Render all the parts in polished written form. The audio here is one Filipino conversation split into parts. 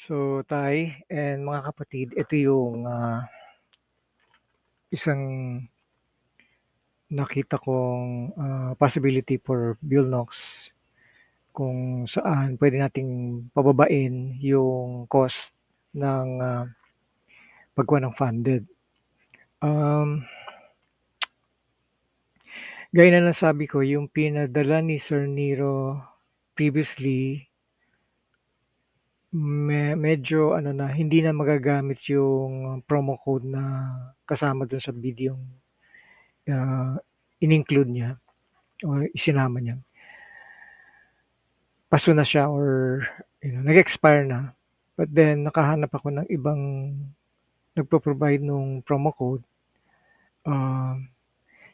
So, Tay and mga kapatid, ito yung isang nakita kong possibility for Bullnox kung saan pwede nating pababain yung cost ng pagkuha ng funded. Gaya na nasabi ko, yung pinadala ni Sir Nero previously, medyo hindi na magagamit yung promo code na kasama dun sa video uh, in-include niya o isinama niya. Paso na siya or nag-expire na. But then nakahanap ako ng ibang nagpo-provide nung promo code.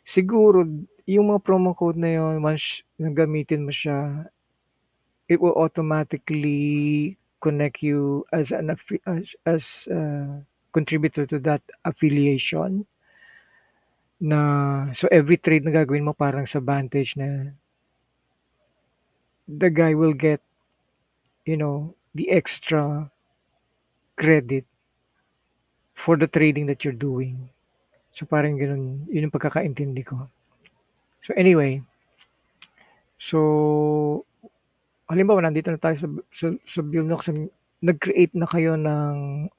Siguro yung mga promo code na yun, once nagamitin mo siya, it will automatically connect you as a contributor to that affiliation. So every trade na gagawin mo parang sa Vantage na the guy will get the extra credit for the trading that you're doing. So parang ganun, yun yung pagkakaintindi ko. So anyway, so halimbawa nandito na tayo sa Bullnox, nag-create na kayo ng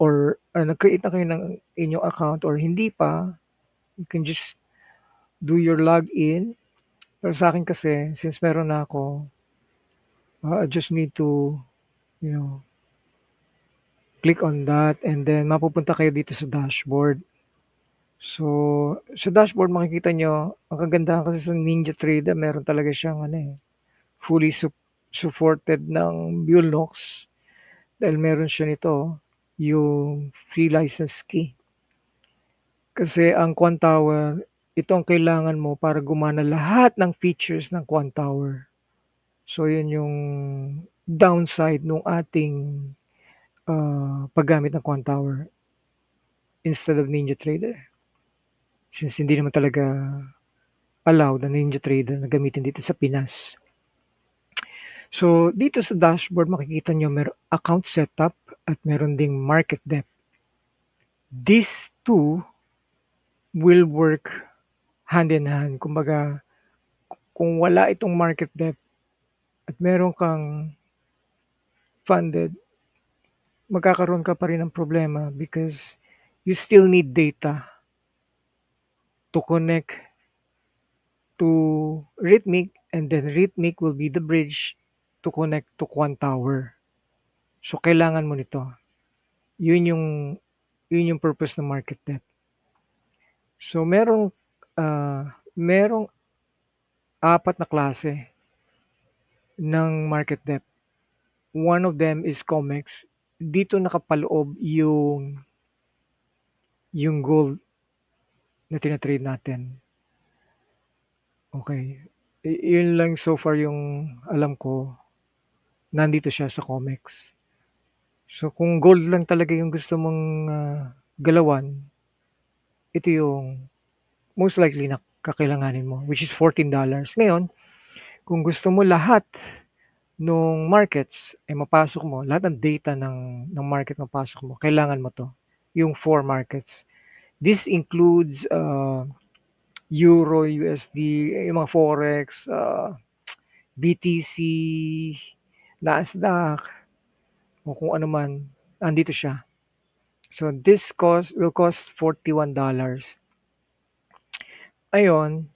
nag-create na kayo ng inyong account or hindi pa, you can just do your login. Pero sa akin kasi, since meron na ako, I just need to, click on that and then mapupunta kayo dito sa dashboard. So, sa dashboard makikita nyo, ang kagandahan kasi sa NinjaTrader, meron talaga siyang fully supported ng Bullnox dahil meron siya nito, yung free license key. Kasi ang Quant Tower, ito ang kailangan mo para gumana lahat ng features ng Quant Tower. So, yun yung downside ng ating paggamit ng Quant Tower instead of NinjaTrader. Since hindi naman talaga allowed na NinjaTrader na gamitin dito sa Pinas. So, dito sa dashboard, makikita nyo meron account setup at meron ding market depth. These two will work hand in hand. Kumbaga, kung wala itong market depth at meron kang funded, magkakaroon ka pa rin ng problema because you still need data to connect to Rhythmic, and then Rhythmic will be the bridge to connect to Quant Tower. So, kailangan mo nito. Yun yung purpose ng market depth. So, merong 4 na klase ng market depth. One of them is COMEX. Dito nakapaloob yung gold na tinatrade natin. Okay. Yun lang so far yung alam ko. Nandito siya sa COMEX. So, kung gold lang talaga yung gusto mong galawan, ito yung most likely na kakailanganin mo, which is $14. Ngayon, kung gusto mo lahat nung markets, mapasok mo, lahat ng data ng market mapasok mo, kailangan mo to, yung 4 markets. This includes Euro, USD, yung mga Forex, BTC, Nasdaq, o kung ano man, andito siya. So, this will cost $41. Ayon,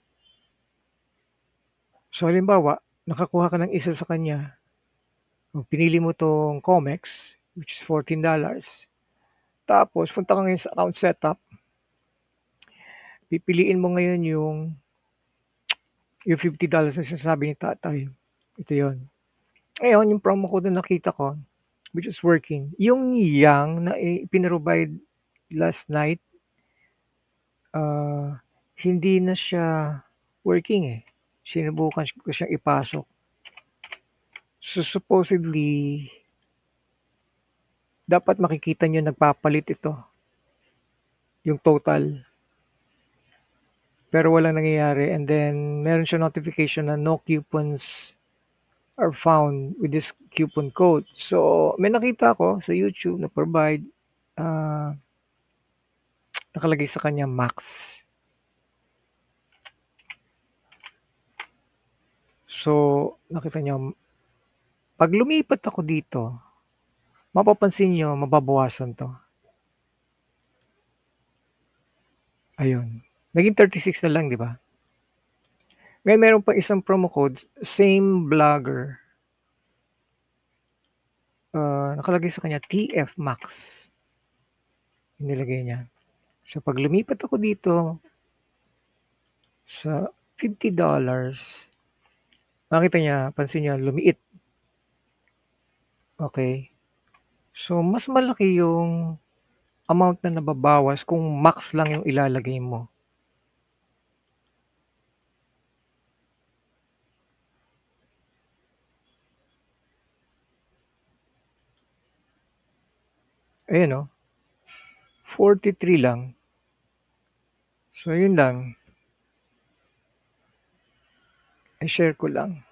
so halimbawa, nakakuha ka ng isa sa kanya, pinili mo tong COMEX, which is $14. Tapos, punta ka ngayon sa account setup, pipiliin mo ngayon yung $50 na sinasabi ni tatay. Ito yon. Ngayon, yung promo code na nakita ko, which is working, yung yang na pinrovide last night, hindi na siya working eh. Sinubukan ko siyang ipasok. So supposedly, dapat makikita nyo nagpapalit ito. Yung total. Pero walang nangyayari. And then, meron siya notification na no coupons are found with this coupon code. So, may nakita ako sa YouTube na provide, ah, nakalagay sa kanya max. So, nakita niyo, pag lumipat ako dito, mapapansin niyo mababawasan 'to. Ayun, naging 36 na lang, 'di ba? Ngayon meron pang isang promo code, same vlogger. Nakalagay sa kanya TF Max. Yung nilagay niya. So, pag lumipat ako dito sa $50, makita niya, pansin niyo, lumiit. Okay. So, mas malaki yung amount na nababawas kung max lang yung ilalagay mo. Ayan o. 43 lang. So, yun lang. I-share ko lang.